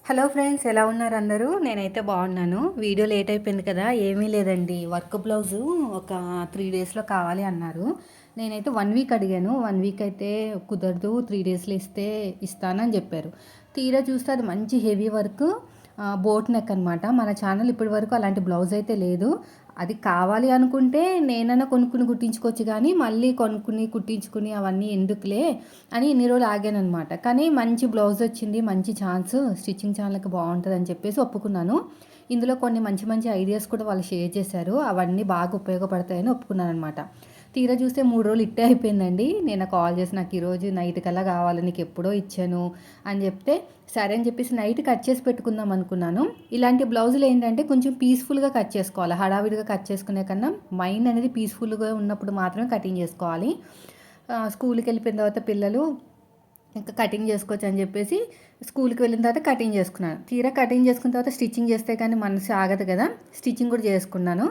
Hello friends, ఎలా ఉన్నారు అందరూ? నేనైతే బాగున్నాను. వీడియో లేట్ అయిపోయింది కదా, ఏమీ లేదండి. వర్క్ బ్లౌజు ఒక 3 డేస్లో కావాలి అన్నారు. నేనైతే 1 వీక్ అడిగాను. 1 వీక్ అయితే కుదరదు, 3 డేస్లో ఇస్తానని చెప్పారు. తీరా చూస్తే అది మంచి హెవీ వర్క్, బోట్ నెక్ అనమాట. మన ఛానల్ ఇప్పటి వరకు అలాంటి బ్లౌజ్ అయితే లేదు. అది కావాలి అనుకుంటే నేనైనా కొనుక్కుని కుట్టించుకోవచ్చు, కానీ మళ్ళీ కొనుక్కుని కుట్టించుకుని అవన్నీ ఎందుకులే అని ఇన్ని రోజులు ఆగాననమాట. కానీ మంచి బ్లౌజ్ వచ్చింది, మంచి ఛాన్స్, స్టిచ్చింగ్ ఛానల్కి బాగుంటుందని చెప్పేసి ఒప్పుకున్నాను. ఇందులో కొన్ని మంచి మంచి ఐడియాస్ కూడా వాళ్ళు షేర్ చేశారు. అవన్నీ బాగా ఉపయోగపడతాయని ఒప్పుకున్నాను అనమాట. తీరా చూస్తే 3 రోజులు ఇట్టే అయిపోయిందండి. నేను కాల్ చేసి నాకు ఈరోజు నైట్ కల్లా కావాలి, నీకు ఎప్పుడో ఇచ్చాను అని చెప్తే సరే అని చెప్పేసి నైట్ కట్ చేసి పెట్టుకుందాం అనుకున్నాను. ఇలాంటి బ్లౌజులు ఏంటంటే కొంచెం పీస్ఫుల్గా కట్ చేసుకోవాలి. హడావిడిగా కట్ చేసుకునే కన్నా మైండ్ అనేది పీస్ఫుల్గా ఉన్నప్పుడు మాత్రమే కటింగ్ చేసుకోవాలి. స్కూల్కి వెళ్ళిపోయిన తర్వాత పిల్లలు ఇంకా కటింగ్ చేసుకోవచ్చు అని చెప్పేసి స్కూల్కి వెళ్ళిన తర్వాత కటింగ్ చేసుకున్నాను. తీరా కటింగ్ చేసుకున్న తర్వాత స్టిచ్చింగ్ చేస్తే కానీ మనసు ఆగదు కదా, స్టిచ్చింగ్ కూడా చేసుకున్నాను.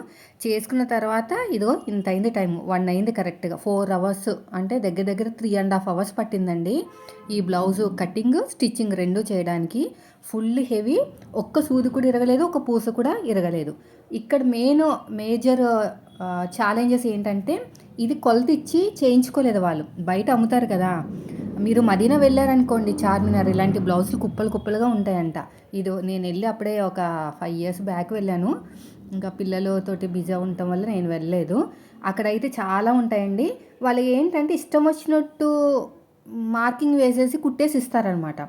చేసుకున్న తర్వాత ఇదో ఇంత అయింది, టైం 1 అయింది కరెక్ట్గా. 4 అవర్స్ అంటే దగ్గర దగ్గర 3.5 అవర్స్ పట్టిందండి ఈ బ్లౌజు కటింగ్ స్టిచ్చింగ్ రెండు చేయడానికి. ఫుల్ హెవీ, ఒక్క సూది కూడా ఇరగలేదు, ఒక పూస కూడా ఇరగలేదు. ఇక్కడ మేజర్ ఛాలెంజెస్ ఏంటంటే ఇది కొలత ఇచ్చి చేయించుకోలేదు వాళ్ళు. బయట అమ్ముతారు కదా, మీరు మదీనా వెళ్ళారనుకోండి, చార్మినార్, ఇలాంటి బ్లౌజులు కుప్పలు కుప్పలుగా ఉంటాయంట. ఇది నేను వెళ్ళి అప్పుడే ఒక 5 years బ్యాక్ వెళ్ళాను. ఇంకా పిల్లలతోటి బిజీ ఉండటం వల్ల నేను వెళ్ళలేదు. అక్కడైతే చాలా ఉంటాయండి. వాళ్ళు ఏంటంటే ఇష్టం వచ్చినట్టు మార్కింగ్ వేసేసి కుట్టేసి ఇస్తారనమాట.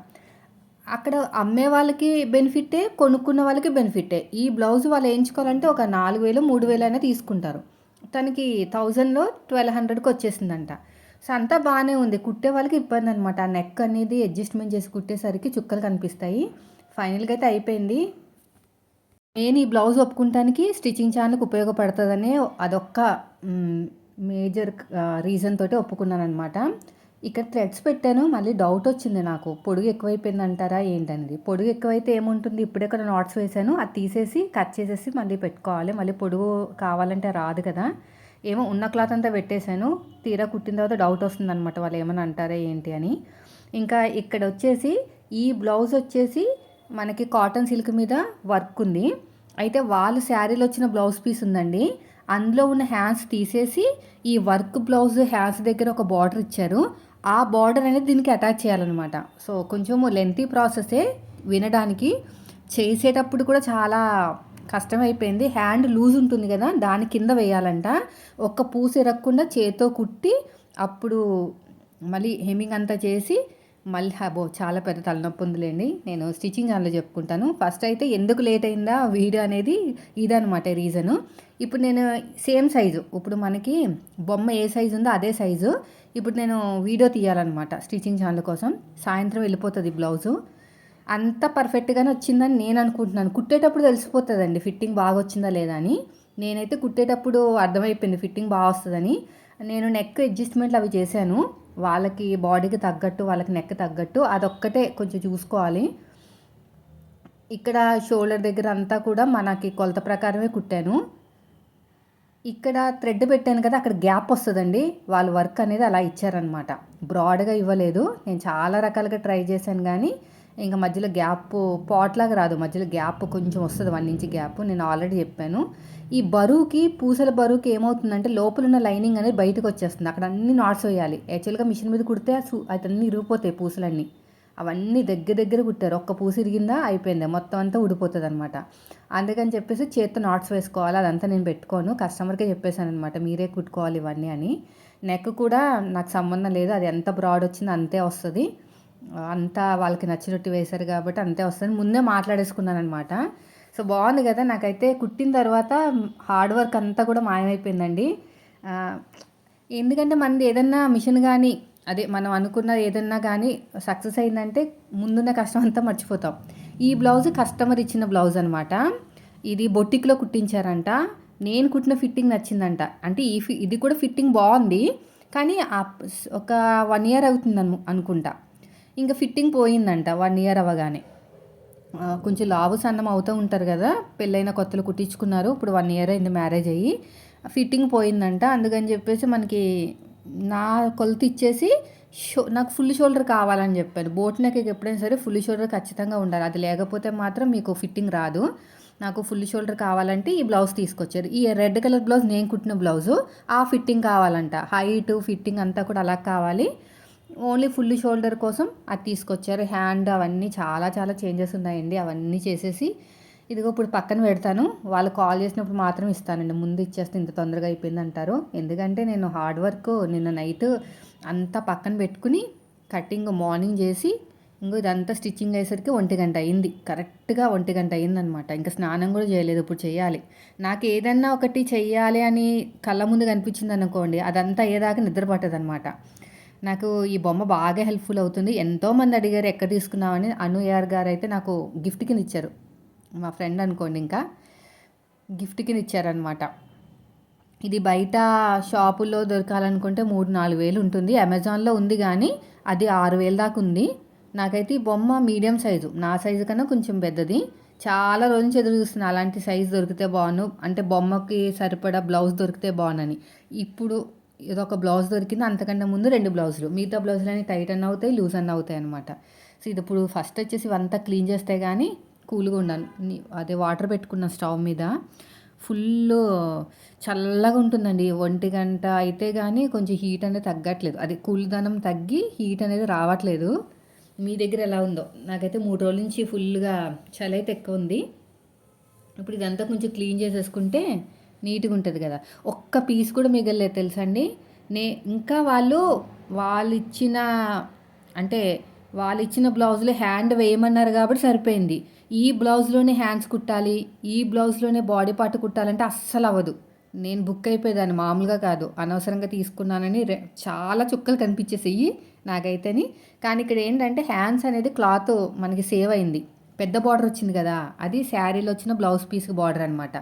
అక్కడ అమ్మే వాళ్ళకి బెనిఫిట్టే, కొనుక్కున్న వాళ్ళకి బెనిఫిట్టే. ఈ బ్లౌజ్ వాళ్ళు వేయించుకోవాలంటే ఒక 4,000 3,000 అయినా తీసుకుంటారు. తనకి 1000లో 1200కి వచ్చేసిందంట. సో అంతా బాగానే ఉంది. కుట్టే వాళ్ళకి ఇబ్బంది అనమాట. ఆ నెక్ అనేది అడ్జస్ట్మెంట్ చేసి కుట్టేసరికి చుక్కలు కనిపిస్తాయి. ఫైనల్గా అయితే అయిపోయింది. నేను ఈ బ్లౌజ్ ఒప్పుకుంటానికి స్టిచ్చింగ్ ఛానల్కి ఉపయోగపడుతుందనే అదొక్క మేజర్ రీజన్ తోటి ఒప్పుకున్నాను అనమాట. ఇక్కడ థ్రెడ్స్ పెట్టాను, మళ్ళీ డౌట్ వచ్చింది నాకు, పొడుగు ఎక్కువైపోయింది అంటారా ఏంటనేది. పొడుగు ఎక్కువైతే ఏముంటుంది, ఇప్పుడే ఇక్కడ నాట్స్ వేసాను, అది తీసేసి కట్ చేసేసి మళ్ళీ పెట్టుకోవాలి. మళ్ళీ పొడుగు కావాలంటే రాదు కదా. ఏమో ఉన్న క్లాత్ అంతా పెట్టేశాను. తీరా కుట్టిన తర్వాత డౌట్ వస్తుంది అనమాట, వాళ్ళు ఏమైనా అంటారా ఏంటి అని. ఇంకా ఇక్కడ వచ్చేసి ఈ బ్లౌజ్ వచ్చేసి మనకి కాటన్ సిల్క్ మీద వర్క్ ఉంది. అయితే వాళ్ళు శారీలో వచ్చిన బ్లౌజ్ పీస్ ఉందండి, అందులో ఉన్న హ్యాండ్స్ తీసేసి ఈ వర్క్ బ్లౌజ్ హ్యాండ్స్ దగ్గర ఒక బార్డర్ ఇచ్చారు. ఆ బార్డర్ అనేది దీనికి అటాచ్ చేయాలన్నమాట. సో కొంచెం లెంతీ ప్రాసెసే, వినడానికి చేసేటప్పుడు కూడా చాలా కష్టమైపోయింది. హ్యాండ్ లూజ్ ఉంటుంది కదా, దాని కింద వేయాలంట. ఒక్క పూస ఇరగకుండా చేత్తో కుట్టి అప్పుడు మళ్ళీ హెమ్మింగ్ అంతా చేసి మళ్ళీ చాలా పెద్ద తలనొప్పి ఉందిలేండి. నేను స్టిచ్చింగ్ ఛానల్లో చెప్పుకుంటాను. ఫస్ట్ అయితే ఎందుకు లేట్ అయిందా వీడియో అనేది ఇదనమాట రీజను. ఇప్పుడు నేను సేమ్ సైజు, ఇప్పుడు మనకి బొమ్మ ఏ సైజు ఉందో అదే సైజు ఇప్పుడు నేను వీడియో తీయాలన్నమాట స్టిచ్చింగ్ ఛానల్ కోసం. సాయంత్రం వెళ్ళిపోతుంది బ్లౌజు. అంత పర్ఫెక్ట్గానే వచ్చిందని నేను అనుకుంటున్నాను. కుట్టేటప్పుడు తెలిసిపోతుందండి ఫిట్టింగ్ బాగా వచ్చిందా లేదా అని. నేనైతే కుట్టేటప్పుడు అర్థమైపోయింది ఫిట్టింగ్ బాగా వస్తుందని. నేను నెక్ అడ్జస్ట్మెంట్లు అవి చేశాను, వాళ్ళకి బాడీకి తగ్గట్టు, వాళ్ళకి నెక్ తగ్గట్టు. అదొక్కటే కొంచెం చూసుకోవాలి. ఇక్కడ షోల్డర్ దగ్గర అంతా కూడా మనకి కొలత ప్రకారమే కుట్టాను. ఇక్కడ థ్రెడ్ పెట్టాను కదా, అక్కడ గ్యాప్ వస్తుందండి. వాళ్ళ వర్క్ అనేది అలా ఇచ్చారనమాట, బ్రాడ్గా ఇవ్వలేదు. నేను చాలా రకాలుగా ట్రై చేశాను కానీ ఇంకా మధ్యలో గ్యాప్ పాట్లాగా రాదు, మధ్యలో గ్యాప్ కొంచెం వస్తుంది, 1 inch గ్యాప్. నేను ఆల్రెడీ చెప్పాను. ఈ బరువుకి, పూసల బరువుకి ఏమవుతుందంటే లోపల ఉన్న లైనింగ్ అనేది బయటకు వచ్చేస్తుంది. అక్కడ అన్ని నాట్స్ వేయాలి. యాక్చువల్గా మిషన్ మీద కుడితే అతన్ని ఇరిగిపోతాయి పూసలన్నీ. అవన్నీ దగ్గర దగ్గర కుట్టారు. ఒక్క పూస ఇరిగిందా అయిపోయింది, మొత్తం అంతా ఊడిపోతుంది అనమాట. అందుకని చెప్పేసి చేత్తో నాట్స్ వేసుకోవాలి. అదంతా నేను పెట్టుకోను, కస్టమర్కే చెప్పేశాను అనమాట, మీరే కుట్టుకోవాలి ఇవన్నీ అని. నెక్ కూడా నాకు సంబంధం లేదు, అది ఎంత బ్రాడ్ వచ్చిందో అంతే వస్తుంది. అంతా వాళ్ళకి నచ్చినట్టు వేశారు కాబట్టి అంతే వస్తుంది. ముందే మాట్లాడేసుకున్నాను అనమాట. సో బాగుంది కదా. నాకైతే కుట్టిన తర్వాత హార్డ్ వర్క్ అంతా కూడా మాయమైపోయిందండి. ఎందుకంటే మనది ఏదన్నా మిషన్ కానీ, అదే మనం అనుకున్న ఏదన్నా కానీ సక్సెస్ అయిందంటే ముందున్న కష్టం అంతా మర్చిపోతాం. ఈ బ్లౌజ్ కస్టమర్ ఇచ్చిన బ్లౌజ్ అనమాట. ఇది బొటిక్లో కుట్టించారంట. నేను కుట్టిన ఫిట్టింగ్ నచ్చిందంట. అంటే ఇది కూడా ఫిట్టింగ్ బాగుంది, కానీ ఒక 1 year అవుతుంది అనుకుంటా. ఇంకా ఫిట్టింగ్ పోయిందంట 1 year అవ్వగానే. కొంచెం లావు సన్నం అవుతూ ఉంటారు కదా, పెళ్ళైన కొత్తలు కుట్టించుకున్నారు. ఇప్పుడు 1 year అయింది మ్యారేజ్ అయ్యి. ఫిట్టింగ్ పోయిందంట. అందుకని చెప్పేసి మనకి నా కొలత ఇచ్చేసి నాకు ఫుల్ షోల్డర్ కావాలని చెప్పాను. బోట్ నెక్కి ఎప్పుడైనా సరే ఫుల్ షోల్డర్ ఖచ్చితంగా ఉండాలి. అది లేకపోతే మాత్రం మీకు ఫిట్టింగ్ రాదు. నాకు ఫుల్ షోల్డర్ కావాలంటే ఈ బ్లౌజ్ తీసుకొచ్చారు. ఈ రెడ్ కలర్ బ్లౌజ్ నేను కుట్టిన బ్లౌజు. ఆ ఫిట్టింగ్ కావాలంట. హైటు ఫిట్టింగ్ అంతా కూడా అలా కావాలి. ఓన్లీ ఫుల్ షోల్డర్ కోసం అది తీసుకొచ్చారు. హ్యాండ్ అవన్నీ చాలా చాలా చేంజెస్ ఉన్నాయండి. అవన్నీ చేసేసి ఇదిగో ఇప్పుడు పక్కన పెడతాను. వాళ్ళు కాల్ చేసినప్పుడు మాత్రం ఇస్తానండి. ముందు ఇచ్చేస్తే ఇంత తొందరగా అయిపోయింది అంటారు. ఎందుకంటే నేను హార్డ్ వర్క్ నిన్న నైట్ అంతా పక్కన పెట్టుకుని కటింగ్ మార్నింగ్ చేసి ఇంకో ఇదంతా స్టిచ్చింగ్ అయ్యేసరికి 1 గంట అయింది. కరెక్ట్గా 1 గంట అయిందనమాట. ఇంకా స్నానం కూడా చేయలేదు. ఇప్పుడు చేయాలి. నాకు ఏదన్నా ఒకటి చెయ్యాలి అని కళ్ళ ముందు కనిపించింది అనుకోండి, అదంతా అయ్యేదాకా నిద్ర పట్టదనమాట. నాకు ఈ బొమ్మ బాగా హెల్ప్ఫుల్ అవుతుంది. ఎంతోమంది అడిగారు ఎక్కడ తీసుకున్నామని. అను గారు అయితే నాకు గిఫ్ట్ కింద ఇచ్చారు. మా ఫ్రెండ్ అనుకోండి, ఇంకా గిఫ్ట్ కింద ఇచ్చారనమాట. ఇది బయట షాపుల్లో దొరకాలనుకుంటే 3-4 వేలు ఉంటుంది. అమెజాన్లో ఉంది కానీ అది 6,000 దాకా ఉంది. నాకైతే ఈ బొమ్మ మీడియం సైజు, నా సైజు కన్నా కొంచెం పెద్దది. చాలా రోజు నుంచి ఎదురు చూస్తున్నా అలాంటి సైజు దొరికితే బాగుండు, అంటే బొమ్మకి సరిపడా బ్లౌజ్ దొరికితే బాగుందని. ఇప్పుడు ఇదొక బ్లౌజ్ దొరికింది. అంతకంటే ముందు 2 బ్లౌజులు. మిగతా బ్లౌజులు టైట్ అన్న అవుతాయి, లూజ్ అన్న అవుతాయి అనమాట. సో ఇది ఇప్పుడు ఫస్ట్ వచ్చేసి ఇవంతా క్లీన్ చేస్తే కానీ కూల్గా ఉన్నాను. అదే వాటర్ పెట్టుకున్న స్టవ్ మీద. ఫుల్ చల్లగా ఉంటుందండి. 1 గంట అయితే కానీ కొంచెం హీట్ అనేది తగ్గట్లేదు. అది కూల్దనం తగ్గి హీట్ అనేది రావట్లేదు. మీ దగ్గర ఎలా ఉందో? నాకైతే 3 రోజుల నుంచి ఫుల్గా చలి అయితే ఎక్కువ ఉంది. ఇప్పుడు ఇదంతా కొంచెం క్లీన్ చేసేసుకుంటే నీట్గా ఉంటుంది కదా. ఒక్క పీస్ కూడా మిగలలేదు తెలుసండి. ఇంకా వాళ్ళు ఇచ్చిన అంటే వాళ్ళు ఇచ్చిన బ్లౌజ్లో హ్యాండ్ వేయమన్నారు కాబట్టి సరిపోయింది. ఈ బ్లౌజ్లోనే హ్యాండ్స్ కుట్టాలి, ఈ బ్లౌజ్లోనే బాడీ పార్ట్ కుట్టాలంటే అస్సలు అవ్వదు. నేను బుక్ అయిపోయేదాన్ని, మామూలుగా కాదు. అనవసరంగా తీసుకున్నానని చాలా చుక్కలు కనిపించేసేయి నాకైతేని. కానీ ఇక్కడ ఏంటంటే హ్యాండ్స్ అనేది క్లాత్ మనకి సేవ్ అయింది. పెద్ద బార్డర్ వచ్చింది కదా, అది శారీలో వచ్చిన బ్లౌజ్ పీస్కి బార్డర్ అనమాట.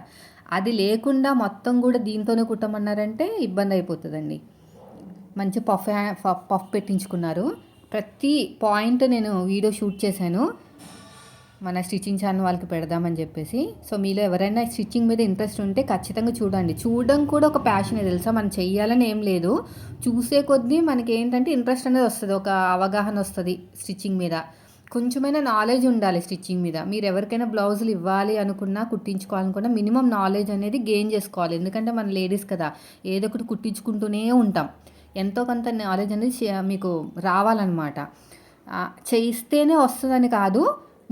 అది లేకుండా మొత్తం కూడా దీంతోనే కుట్టమన్నారంటే ఇబ్బంది అయిపోతుందండి. మంచి పఫ్ పెట్టించుకున్నారు. ప్రతి పాయింట్ నేను వీడియో షూట్ చేశాను మన స్టిచ్చింగ్ ఛానల్ వాళ్ళకి పెడదామని చెప్పేసి. సో మీలో ఎవరైనా స్టిచ్చింగ్ మీద ఇంట్రెస్ట్ ఉంటే ఖచ్చితంగా చూడండి. చూడడం కూడా ఒక ప్యాషనే తెలుసా. మనం చెయ్యాలని ఏం లేదు, చూసే కొద్దీ మనకి ఏంటంటే ఇంట్రెస్ట్ అనేది వస్తుంది, ఒక అవగాహన వస్తుంది స్టిచ్చింగ్ మీద. కొంచెమైనా నాలెడ్జ్ ఉండాలి స్టిచ్చింగ్ మీద. మీరు ఎవరికైనా బ్లౌజులు ఇవ్వాలి అనుకున్నా, కుట్టించుకోవాలనుకున్నా మినిమం నాలెడ్జ్ అనేది గెయిన్ చేసుకోవాలి. ఎందుకంటే మన లేడీస్ కదా, ఏదో ఒకటి కుట్టించుకుంటూనే ఉంటాం. ఎంతో కొంత నాలెడ్జ్ అనేది మీకు రావాలన్నమాట. చేయిస్తేనే వస్తుందని కాదు,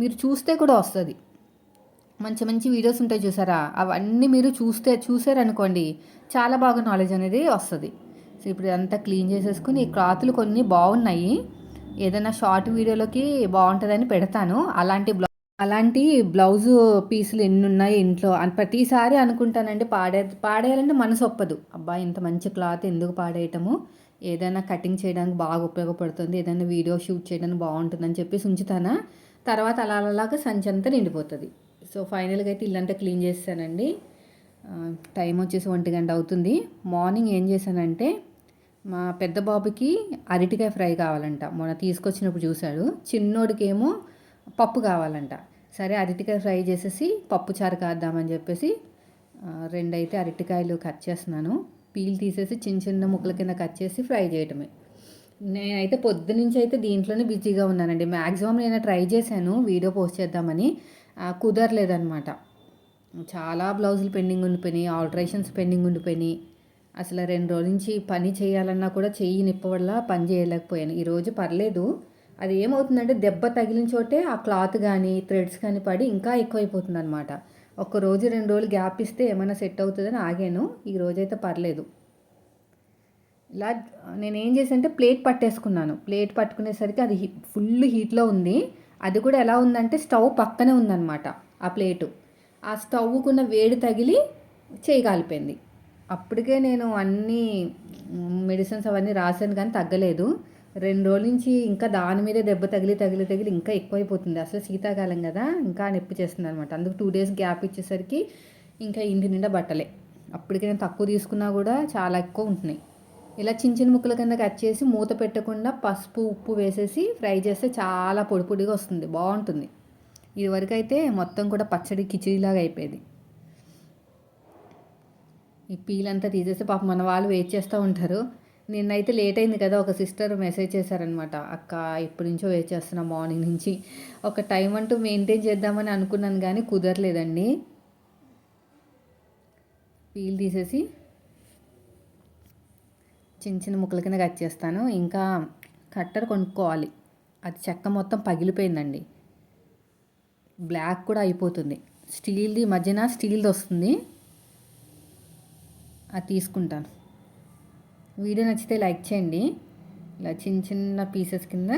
మీరు చూస్తే కూడా వస్తుంది. మంచి మంచి వీడియోస్ ఉంటాయి చూసారా, అవన్నీ మీరు చూసారనుకోండి చాలా బాగా నాలెడ్జ్ అనేది వస్తుంది. సో ఇప్పుడు ఇదంతా క్లీన్ చేసేసుకుని ఈ క్లాతులు కొన్ని బాగున్నాయి. ఏదైనా షార్ట్ వీడియోలోకి బాగుంటుందని పెడతాను. అలాంటి బ్లౌజు పీసులు ఎన్ని ఉన్నాయి ఇంట్లో అని ప్రతిసారి అనుకుంటానండి. పాడేయాలంటే మనసు ఒప్పదు. అబ్బా ఇంత మంచి క్లాత్ ఎందుకు పాడేయటము, ఏదైనా కటింగ్ చేయడానికి బాగా ఉపయోగపడుతుంది, ఏదైనా వీడియో షూట్ చేయడానికి బాగుంటుందని చెప్పేసి ఉంచుతానా. తర్వాత అలాగా సంచి అంతా నిండిపోతుంది. సో ఫైనల్గా అయితే ఇల్లంతా క్లీన్ చేస్తానండి. టైం వచ్చేసి 1 గంట అవుతుంది. మార్నింగ్ ఏం చేశానంటే మా పెద్ద బాబుకి అరటికాయ ఫ్రై కావాలంట. మొన్న తీసుకొచ్చినప్పుడు చూశాడు. చిన్నోడికేమో పప్పు కావాలంట. సరే అరటికాయ ఫ్రై చేసేసి పప్పు చారు కాద్దామని చెప్పేసి 2 అయితే అరటికాయలు కట్ చేస్తున్నాను. పీల్ తీసేసి చిన్న చిన్న ముక్కల కింద కట్ చేసి ఫ్రై చేయటమే. నేనైతే పొద్దునుంచి అయితే దీంట్లోనే బిజీగా ఉన్నానండి. మ్యాక్సిమం నేను ట్రై చేశాను వీడియో పోస్ట్ చేద్దామని, కుదరలేదనమాట. చాలా బ్లౌజులు పెండింగ్ ఉండిపోయినాయి, ఆల్టరేషన్స్ పెండింగ్ ఉండిపోయినాయి. అసలు 2 రోజుల నుంచి పని చేయాలన్నా కూడా చెయ్యి నొప్పి వల్ల పని చేయలేకపోయాను. ఈరోజు పర్లేదు. అది ఏమవుతుందంటే దెబ్బ తగిలిన చోటే ఆ క్లాత్ కానీ థ్రెడ్స్ కానీ పడి ఇంకా ఎక్కువైపోతుంది అనమాట. 1 రోజు 2 రోజులు గ్యాప్ ఇస్తే ఏమైనా సెట్ అవుతుందని ఆగాను. ఈ రోజైతే పర్లేదు. ఇలా నేనేం చేశానంటే ప్లేట్ పట్టేసుకున్నాను. ప్లేట్ పట్టుకునేసరికి అది ఫుల్ హీట్లో ఉంది. అది కూడా ఎలా ఉందంటే స్టవ్ పక్కనే ఉందన్నమాట ఆ ప్లేటు. ఆ స్టవ్కున్న వేడి తగిలి చేయి కాలిపోయింది. అప్పటికే నేను అన్నీ మెడిసిన్స్ అవన్నీ రాశాను కానీ తగ్గలేదు. 2 రోజుల నుంచి ఇంకా దాని మీదే దెబ్బ తగిలి ఇంకా ఎక్కువైపోతుంది. అసలు శీతాకాలం కదా, ఇంకా నొప్పి చేస్తుంది అనమాట. అందుకు 2 డేస్ గ్యాప్ ఇచ్చేసరికి ఇంకా ఇంటి నిండా బట్టలే. అప్పటికే నేను తక్కువ తీసుకున్నా కూడా చాలా ఎక్కువ ఉంటున్నాయి. ఇలా చిన్న చిన్న ముక్కల కింద కట్ చేసి మూత పెట్టకుండా పసుపు ఉప్పు వేసేసి ఫ్రై చేస్తే చాలా పొడి పొడిగా వస్తుంది, బాగుంటుంది. ఇదివరకు అయితే మొత్తం కూడా పచ్చడి కిచిడిలాగా అయిపోయేది. ఈ పీల్ అంతా తీసేసి పాపం మన వాళ్ళు వెయిట్ చేస్తూ ఉంటారు. నిన్నైతే లేట్ అయింది కదా, ఒక సిస్టర్ మెసేజ్ చేశారనమాట, అక్క ఎప్పటి నుంచో వెయిట్ చేస్తున్నా మార్నింగ్ నుంచి. ఒక టైం అంటూ మెయింటైన్ చేద్దామని అనుకున్నాను కానీ కుదరలేదండి. పీల్ తీసేసి చిన్న చిన్న ముక్కల కింద కట్ చేస్తాను. ఇంకా కట్టర్ కొనుక్కోవాలి, అది చెక్క మొత్తం పగిలిపోయిందండి, బ్లాక్ కూడా అయిపోతుంది. స్టీల్ది మధ్యన స్టీల్ది వస్తుంది, అది తీసుకుంటాను. వీడియో నచ్చితే లైక్ చేయండి. ఇలా చిన్న చిన్న పీసెస్ కింద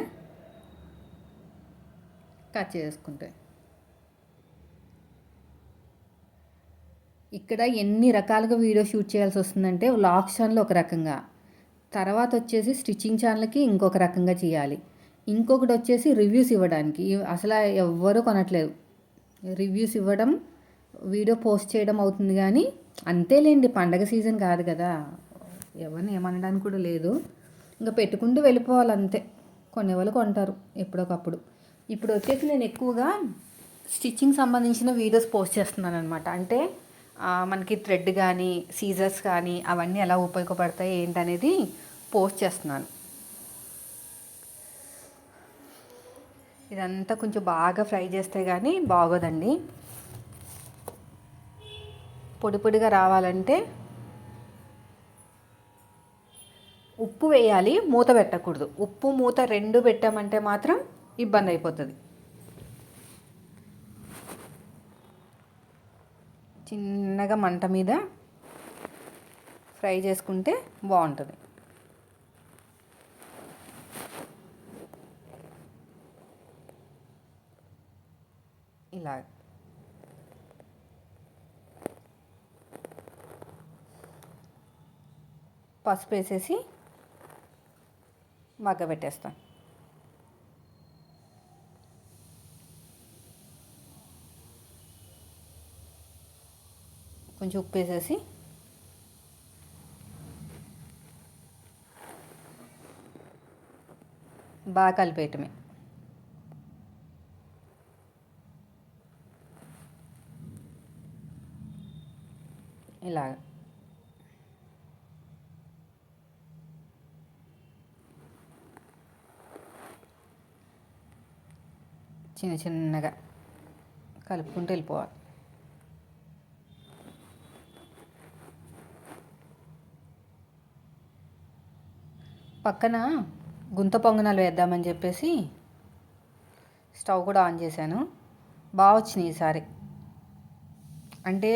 కట్ చేసుకుంటాయి. ఇక్కడ ఎన్ని రకాలుగా వీడియో షూట్ చేయాల్సి వస్తుందంటే, వ్లాగ్ ఛానల్ ఒక రకంగా, తర్వాత వచ్చేసి స్టిచ్చింగ్ ఛానల్కి ఇంకొక రకంగా చేయాలి, ఇంకొకటి వచ్చేసి రివ్యూస్ ఇవ్వడానికి. అసలు ఎవ్వరూ కొనట్లేదు, రివ్యూస్ ఇవ్వడం వీడియో పోస్ట్ చేయడం అవుతుంది. కానీ అంతేలేండి, పండగ సీజన్ కాదు కదా, ఎవరిని ఏమనడానికి కూడా లేదు. ఇంకా పెట్టుకుంటూ వెళ్ళిపోవాలి అంతే. కొనేవాళ్ళు కొంటారు ఎప్పుడొకప్పుడు. ఇప్పుడు వచ్చేసి నేను ఎక్కువగా స్టిచ్చింగ్ సంబంధించిన వీడియోస్ పోస్ట్ చేస్తున్నాను అనమాట. అంటే మనకి థ్రెడ్ కానీ సీజర్స్ కానీ అవన్నీ ఎలా ఉపయోగపడతాయి ఏంటనేది పోస్ట్ చేస్తున్నాను. ఇదంతా కొంచెం బాగా ఫ్రై చేస్తే కానీ బాగోదండి. పొడి పొడిగా రావాలంటే ఉప్పు వేయాలి, మూత పెట్టకూడదు. ఉప్పు మూత రెండు పెట్టామంటే మాత్రం ఇబ్బంది అయిపోతుంది. చిన్నగా మంట మీద ఫ్రై చేసుకుంటే బాగుంటుంది. ఇలా పసుపు వేసేసి మగ్గబెట్టేస్తాను. కొంచెం ఉప్పు వేసేసి బాగా కలిపేయటమే. ఇలాగ చిన్న చిన్నగా కలుపుకుంటూ వెళ్ళిపోవాలి. పక్కన గుంత పొంగనాలు వేద్దామని చెప్పేసి స్టవ్ కూడా ఆన్ చేశాను. బాగా వచ్చినాయి ఈసారి. అంటే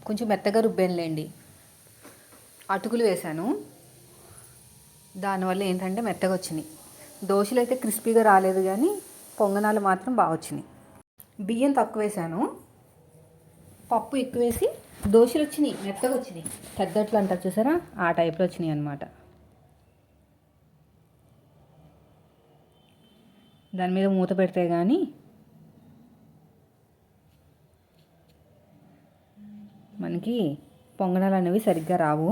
కొంచెం మెత్తగా రుబ్బానులేండి, అటుకులు వేశాను, దానివల్ల ఏంటంటే మెత్తగా వచ్చినాయి. దోశలు అయితే క్రిస్పీగా రాలేదు కానీ పొంగనాలు మాత్రం బాగా వచ్చినాయి. బియ్యం తక్కువ వేసాను, పప్పు ఎక్కువ వేసి దోశలు వచ్చినాయి, మెత్తగా వచ్చినాయి. పెద్దట్లు అంటారు చూసారా, ఆ టైప్లో వచ్చినాయి అన్నమాట. దాని మీద మూత పెడితే కానీ మనకి పొంగనాలు అనేవి సరిగ్గా రావు.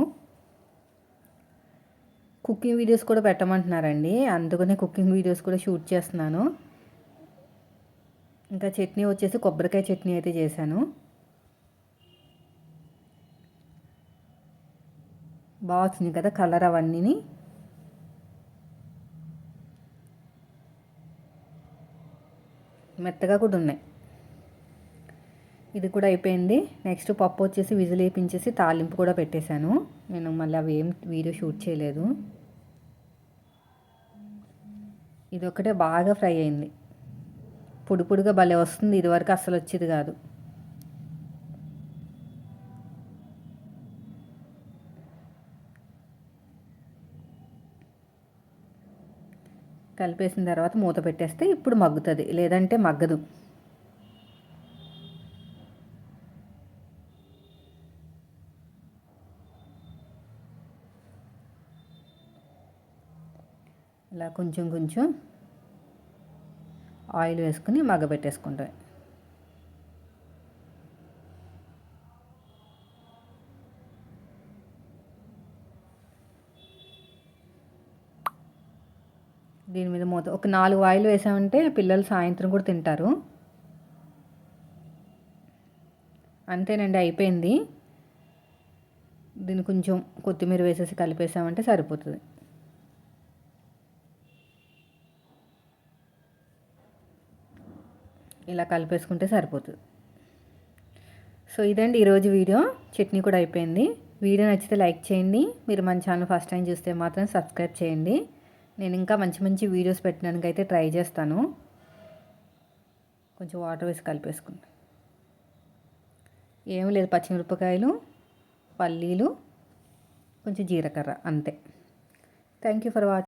కుకింగ్ వీడియోస్ కూడా పెట్టమంటున్నారండి, అందుకనే కుకింగ్ వీడియోస్ కూడా షూట్ చేస్తున్నాను. ఇంకా చట్నీ వచ్చేసి కొబ్బరికాయ చట్నీ అయితే చేశాను. బాగా వచ్చింది కదా కలర్, అవన్నీ మెత్తగా కూడా ఉన్నాయి. ఇది కూడా అయిపోయింది. నెక్స్ట్ పప్పు వచ్చేసి విజిల్ వేయించేసి తాలింపు కూడా పెట్టేశాను. నేను మళ్ళీ అవి ఏం వీడియో షూట్ చేయలేదు. ఇది ఒకటే బాగా ఫ్రై అయింది, పొడి పొడిగా భలే వస్తుంది. ఇదివరకు అస్సలు వచ్చేది కాదు. కలిపేసిన తర్వాత మూత పెట్టేస్తే ఇప్పుడు మగ్గుతుంది, లేదంటే మగ్గదు. ఇలా కొంచెం కొంచెం ఆయిల్ వేసుకుని మగ్గబెట్టేసుకుంటాం. దీని మీద మూత ఒక 4 ఆయిల్ వేసామంటే పిల్లలు సాయంత్రం కూడా తింటారు. అంతేనండి, అయిపోయింది. దీన్ని కొంచెం కొత్తిమీర వేసేసి కలిపేసామంటే సరిపోతుంది. ఇలా కలిపేసుకుంటే సరిపోతుంది. సో ఇదండి ఈరోజు వీడియో. చట్నీ కూడా అయిపోయింది. వీడియో నచ్చితే లైక్ చేయండి. మీరు మన ఛానల్ ఫస్ట్ టైం చూస్తే మాత్రం సబ్స్క్రైబ్ చేయండి. నేను ఇంకా మంచి మంచి వీడియోస్ పెట్టడానికి అయితే ట్రై చేస్తాను. కొంచెం వాటర్ వేసి కలిపేసుకుంటాను. ఏమీ లేదు, పచ్చిమిరపకాయలు, పల్లీలు, కొంచెం జీలకర్ర, అంతే. Thank you for watching.